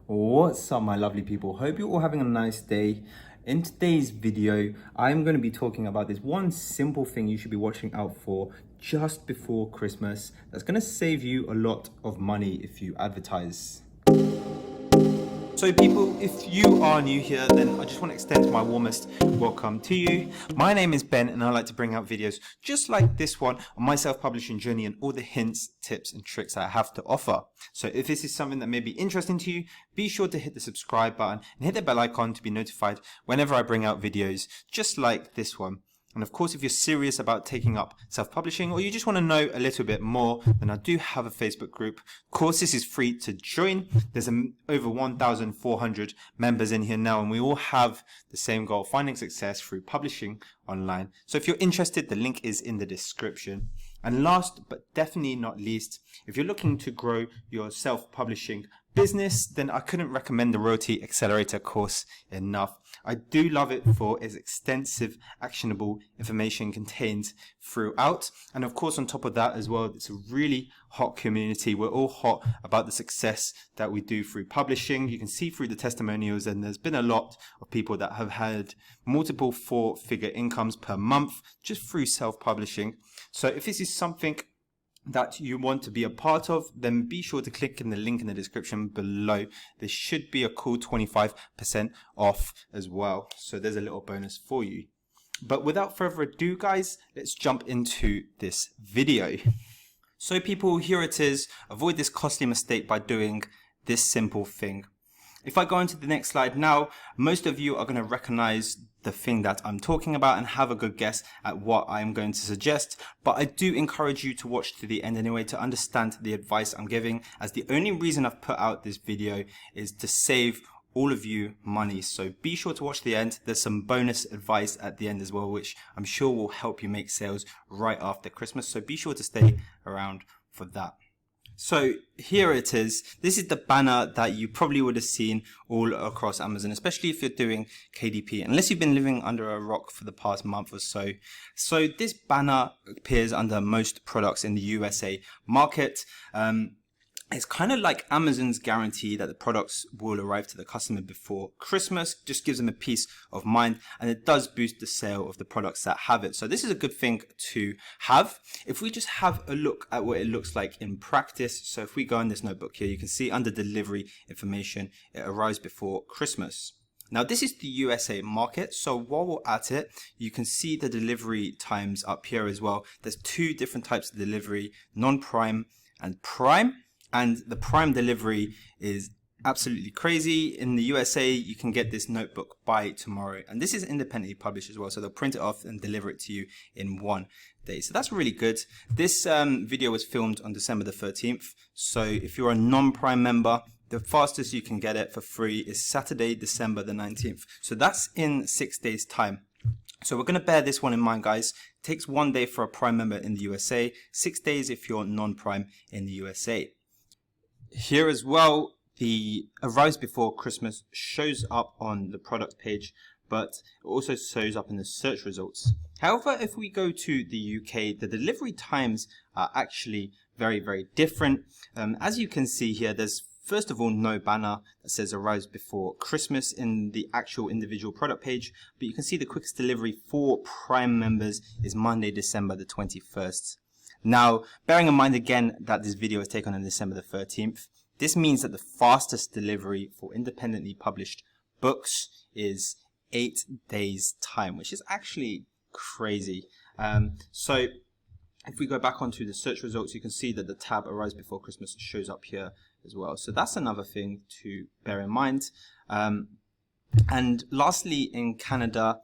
What's up, my lovely people? Hope you're all having a nice day. In today's video, I'm going to be talking about this one simple thing you should be watching out for just before Christmas that's going to save you a lot of money if you advertise. So people, if you are new here, then I just want to extend my warmest welcome to you. My name is Ben and I like to bring out videos just like this one on my self-publishing journey and all the hints, tips and tricks I have to offer. So if this is something that may be interesting to you, be sure to hit the subscribe button and hit the bell icon to be notified whenever I bring out videos just like this one. And of course, if you're serious about taking up self-publishing or you just want to know a little bit more, then I do have a Facebook group. Of course, this is free to join. There's over 1,400 members in here now, and we all have the same goal, finding success through publishing online. So if you're interested, the link is in the description. And last but definitely not least, if you're looking to grow your self-publishing business, then I couldn't recommend the Royalty Accelerator course enough. I do love it for its extensive actionable information contained throughout. And of course, on top of that as well, it's a really hot community. We're all hot about the success that we do through publishing. You can see through the testimonials, and there's been a lot of people that have had multiple four-figure incomes per month just through self-publishing. So if this is something that you want to be a part of, then be sure to click in the link in the description below. There should be a cool 25% off as well. So there's a little bonus for you. But without further ado, guys, let's jump into this video. So people, here it is. Avoid this costly mistake by doing this simple thing. If I go into the next slide now, most of you are going to recognize the thing that I'm talking about and have a good guess at what I'm going to suggest. But I do encourage you to watch to the end anyway to understand the advice I'm giving, as the only reason I've put out this video is to save all of you money. So be sure to watch the end. There's some bonus advice at the end as well, which I'm sure will help you make sales right after Christmas. So be sure to stay around for that. So here it is. This is the banner that you probably would have seen all across Amazon, especially if you're doing KDP, unless you've been living under a rock for the past month or so. So this banner appears under most products in the USA market. It's kind of like Amazon's guarantee that the products will arrive to the customer before Christmas. Just gives them a peace of mind, and it does boost the sale of the products that have it. So this is a good thing to have. If we just have a look at what it looks like in practice. So if we go in this notebook here, you can see under delivery information, it arrives before Christmas. Now this is the USA market, so while we're at it, you can see the delivery times up here as well. There's two different types of delivery, non-prime and prime. And the prime delivery is absolutely crazy. In the USA, you can get this notebook by tomorrow. And this is independently published as well. So they'll print it off and deliver it to you in 1 day. So that's really good. This video was filmed on December the 13th. So if you're a non-prime member, the fastest you can get it for free is Saturday, December the 19th. So that's in 6 days time. So we're going to bear this one in mind, guys. It takes 1 day for a prime member in the USA, 6 days if you're non-prime in the USA. Here as well, the arrives before Christmas shows up on the product page, but it also shows up in the search results. However, if we go to the UK, the delivery times are actually very, very different. As you can see here, there's first of all no banner that says arrives before Christmas in the actual individual product page, but you can see the quickest delivery for Prime members is Monday, December the 21st. Now, bearing in mind again that this video is taken on December the 13th, this means that the fastest delivery for independently published books is 8 days time, which is actually crazy. So if we go back onto the search results, you can see that the tab arrives before Christmas shows up here as well. So that's another thing to bear in mind. And lastly, in Canada,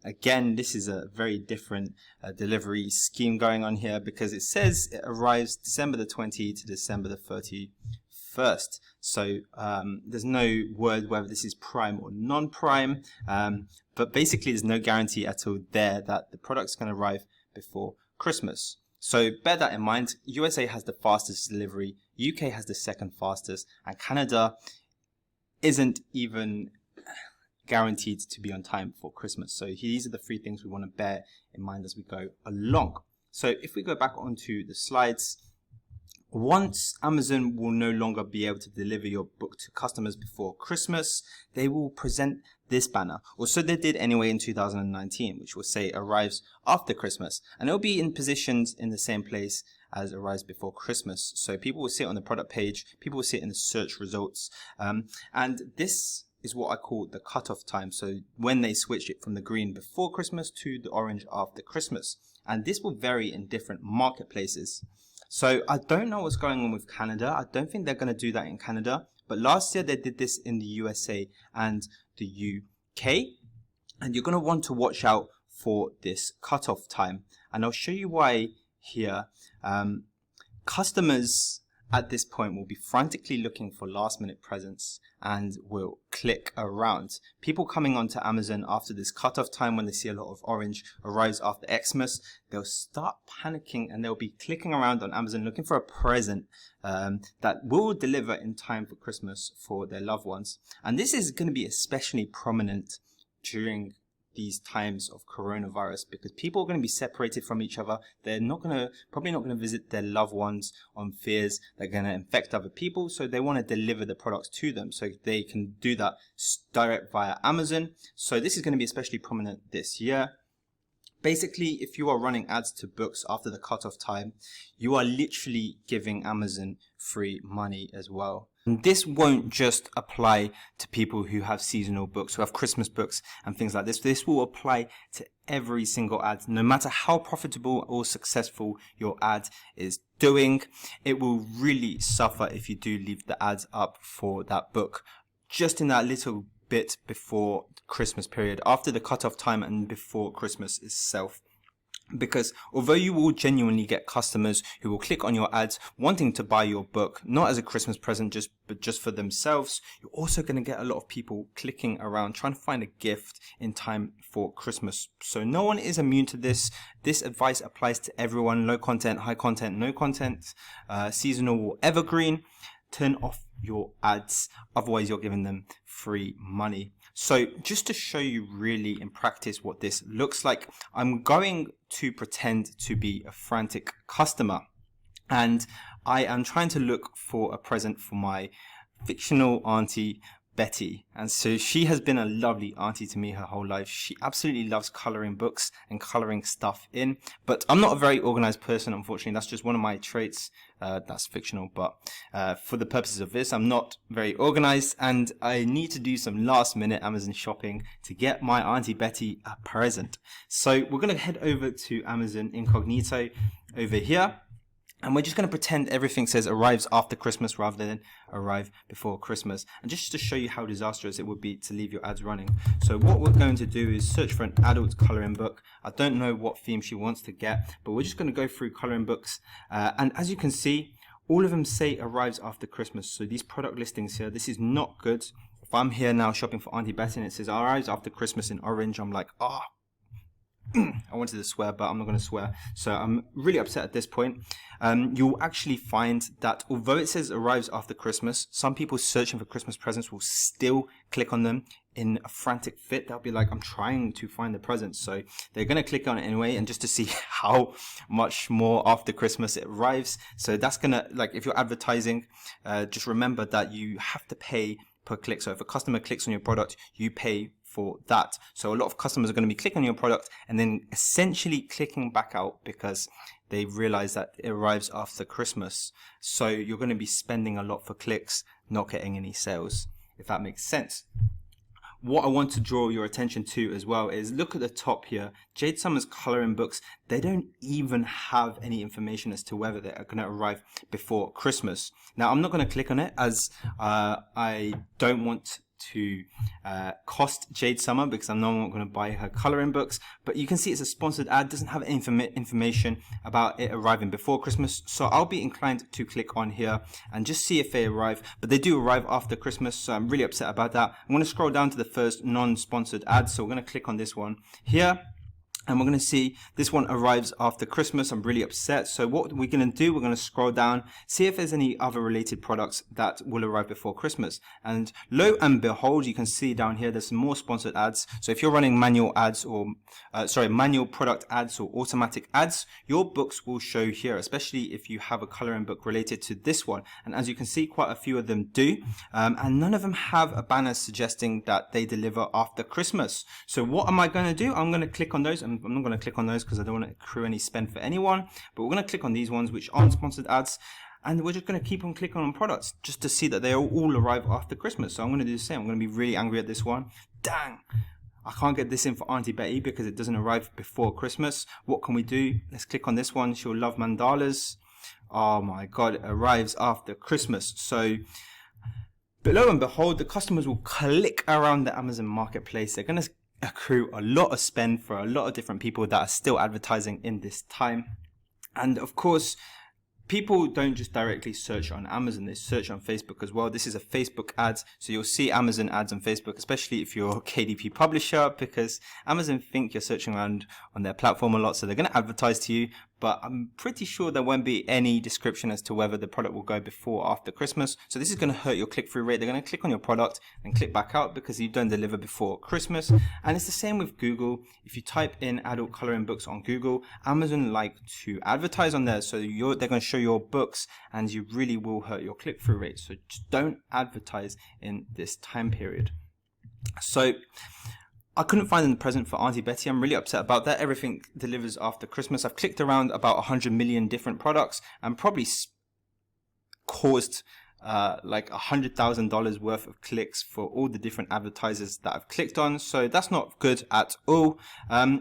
again, this is a very different delivery scheme going on here, because it says it arrives December the 20th to December the 31st. So there's no word whether this is prime or non-prime, but basically there's no guarantee at all there that the product's going to arrive before Christmas. So bear that in mind. USA has the fastest delivery, UK has the second fastest, and Canada isn't even guaranteed to be on time for Christmas. So these are the three things we want to bear in mind as we go along. So if we go back onto the slides, once Amazon will no longer be able to deliver your book to customers before Christmas, they will present this banner, or so they did anyway in 2019, which will say arrives after Christmas, and it'll be in positions in the same place as arrives before Christmas. So people will see it on the product page, people will see it in the search results, and this is what I call the cutoff time. So when they switch it from the green before Christmas to the orange after Christmas, and this will vary in different marketplaces. So I don't know what's going on with Canada. I don't think they're going to do that in Canada. But last year they did this in the USA and the UK. And you're going to want to watch out for this cutoff time. And I'll show you why here. Customers at this point will be frantically looking for last minute presents and will click around. People coming onto Amazon after this cutoff time, when they see a lot of orange arrives after Xmas, they'll start panicking and they'll be clicking around on Amazon looking for a present that will deliver in time for Christmas for their loved ones. And this is going to be especially prominent during these times of coronavirus, because people are going to be separated from each other. They're probably not going to visit their loved ones on fears they're going to infect other people, so they want to deliver the products to them, so they can do that direct via Amazon. So this is going to be especially prominent this year. Basically, if you are running ads to books after the cutoff time, you are literally giving Amazon free money as well. And this won't just apply to people who have seasonal books, who have Christmas books and things like this. This will apply to every single ad. No matter how profitable or successful your ad is doing, it will really suffer if you do leave the ads up for that book just in that little bit before the Christmas period, after the cutoff time and before Christmas itself. Because although you will genuinely get customers who will click on your ads wanting to buy your book, not as a Christmas present, but just for themselves, you're also going to get a lot of people clicking around trying to find a gift in time for Christmas. So no one is immune to this. This advice applies to everyone: low content, high content, no content, seasonal or evergreen. Turn off your ads, otherwise you're giving them free money. So just to show you really in practice what this looks like, I'm going to pretend to be a frantic customer, and I am trying to look for a present for my fictional auntie Betty. And so she has been a lovely auntie to me her whole life. She absolutely loves coloring books and coloring stuff in, but I'm not a very organized person, unfortunately. That's just one of my traits. That's fictional, but for the purposes of this, I'm not very organized, and I need to do some last minute Amazon shopping to get my auntie Betty a present. So we're going to head over to Amazon incognito over here. And we're just going to pretend everything says arrives after Christmas rather than arrive before Christmas. And just to show you how disastrous it would be to leave your ads running. So what we're going to do is search for an adult coloring book. I don't know what theme she wants to get, but we're just going to go through coloring books. And as you can see, all of them say arrives after Christmas. So these product listings here, this is not good. If I'm here now shopping for Auntie Betty and it says arrives after Christmas in orange, I'm like, I wanted to swear, but I'm not going to swear. So I'm really upset at this point. You'll actually find that although it says arrives after Christmas, some people searching for Christmas presents will still click on them in a frantic fit. They'll be like, I'm trying to find the present. So they're going to click on it anyway, and just to see how much more after Christmas it arrives. So that's going to, like, if you're advertising, just remember that you have to pay per click. So if a customer clicks on your product, you pay for that. So a lot of customers are going to be clicking on your product and then essentially clicking back out because they realize that it arrives after Christmas. So you're going to be spending a lot for clicks, not getting any sales, if that makes sense. What I want to draw your attention to as well is look at the top here. Jade Summer's coloring books, they don't even have any information as to whether they're going to arrive before Christmas. Now, I'm not going to click on it as I don't want to cost Jade Summer, because I'm not going to buy her coloring books. But you can see it's a sponsored ad, doesn't have any information about it arriving before Christmas. So I'll be inclined to click on here and just see if they arrive. But they do arrive after Christmas, so I'm really upset about that. I'm going to scroll down to the first non-sponsored ad. So we're going to click on this one here. And we're going to see this one arrives after Christmas. I'm really upset. So what we're going to do, we're going to scroll down, see if there's any other related products that will arrive before Christmas. And lo and behold, you can see down here, there's some more sponsored ads. So if you're running manual ads or, manual product ads or automatic ads, your books will show here, especially if you have a coloring book related to this one. And as you can see, quite a few of them do. And none of them have a banner suggesting that they deliver after Christmas. So what am I going to do? I'm going to click on those. I'm not going to click on those because I don't want to accrue any spend for anyone, but we're going to click on these ones which aren't sponsored ads, and we're just going to keep on clicking on products just to see that they all arrive after Christmas. So I'm going to do the same. I'm going to be really angry at this one. Dang, I can't get this in for Auntie Betty because it doesn't arrive before Christmas. What can we do? Let's click on this one. She'll love mandalas. Oh my god, it arrives after Christmas. So lo and behold, the customers will click around the Amazon marketplace. They're going to accrue a lot of spend for a lot of different people that are still advertising in this time. And of course, people don't just directly search on Amazon, they search on Facebook as well. This is a Facebook ad, so you'll see Amazon ads on Facebook, especially if you're a KDP publisher, because Amazon think you're searching around on their platform a lot, so they're going to advertise to you. But I'm pretty sure there won't be any description as to whether the product will go before or after Christmas. So this is going to hurt your click-through rate. They're going to click on your product and click back out because you don't deliver before Christmas. And it's the same with Google. If you type in adult coloring books on Google, Amazon like to advertise on there. So they're going to show your books and you really will hurt your click-through rate. So just don't advertise in this time period. So I couldn't find the present for Auntie Betty. I'm really upset about that. Everything delivers after Christmas. I've clicked around about 100 million different products and probably caused like $100,000 worth of clicks for all the different advertisers that I've clicked on. So that's not good at all.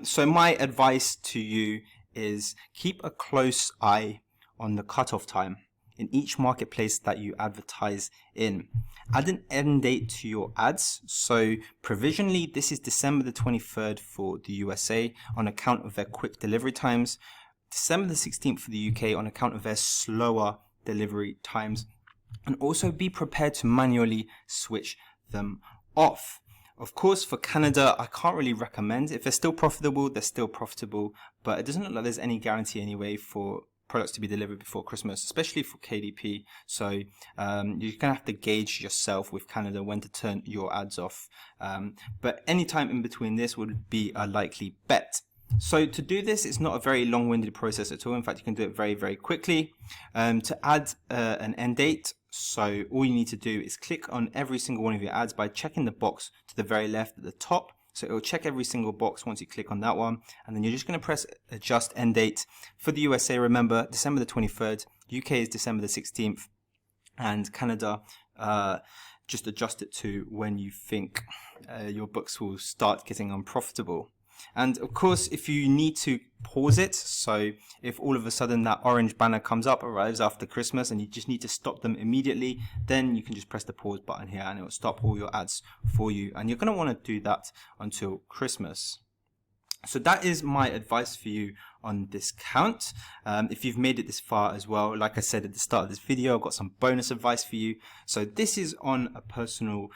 So my advice to you is keep a close eye on the cutoff time in each marketplace that you advertise in. Add an end date to your ads. So provisionally, this is December the 23rd for the USA on account of their quick delivery times. December the 16th for the UK on account of their slower delivery times. And also be prepared to manually switch them off. Of course, for Canada, I can't really recommend. If they're still profitable, they're still profitable. But it doesn't look like there's any guarantee anyway for products to be delivered before Christmas, especially for KDP. So you're gonna have to gauge yourself with Canada when to turn your ads off. But any time in between this would be a likely bet. So to do this, it's not a very long-winded process at all. In fact, you can do it very, very quickly. To add an end date, so all you need to do is click on every single one of your ads by checking the box to the very left at the top. So it will check every single box once you click on that one. And then you're just going to press adjust end date. For the USA, remember, December the 23rd. UK is December the 16th. And Canada, just adjust it to when you think your books will start getting unprofitable. And of course, if you need to pause it, so if all of a sudden that orange banner comes up, arrives after Christmas, and you just need to stop them immediately, then you can just press the pause button here and it will stop all your ads for you. And you're going to want to do that until Christmas. So that is my advice for you on discount. If you've made it this far as well, like I said at the start of this video, I've got some bonus advice for you. So this is on a personal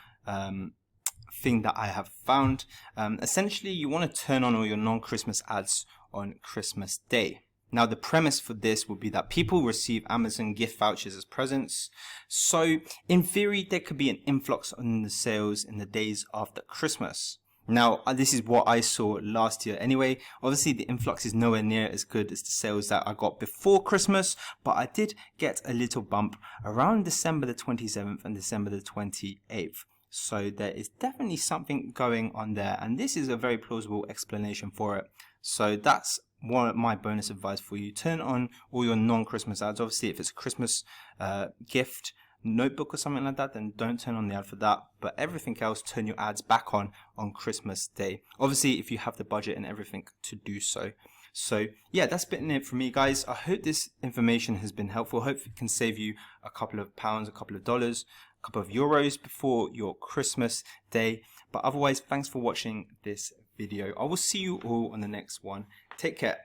thing that I have found. Essentially, you want to turn on all your non-Christmas ads on Christmas Day. Now, the premise for this would be that people receive Amazon gift vouchers as presents. So, in theory, there could be an influx on the sales in the days after Christmas. Now, this is what I saw last year anyway. Obviously, the influx is nowhere near as good as the sales that I got before Christmas, but I did get a little bump around December the 27th and December the 28th. So there is definitely something going on there, and this is a very plausible explanation for it. So that's one of my bonus advice for you. Turn on all your non-Christmas ads. Obviously, if it's a Christmas gift notebook or something like that, then don't turn on the ad for that. But everything else, turn your ads back on Christmas Day. Obviously, if you have the budget and everything to do so. So yeah, that's been it for me, guys. I hope this information has been helpful. Hope it can save you a couple of pounds, a couple of dollars, a couple of euros before your Christmas day. But otherwise, thanks for watching this video. I will see you all on the next one. Take care.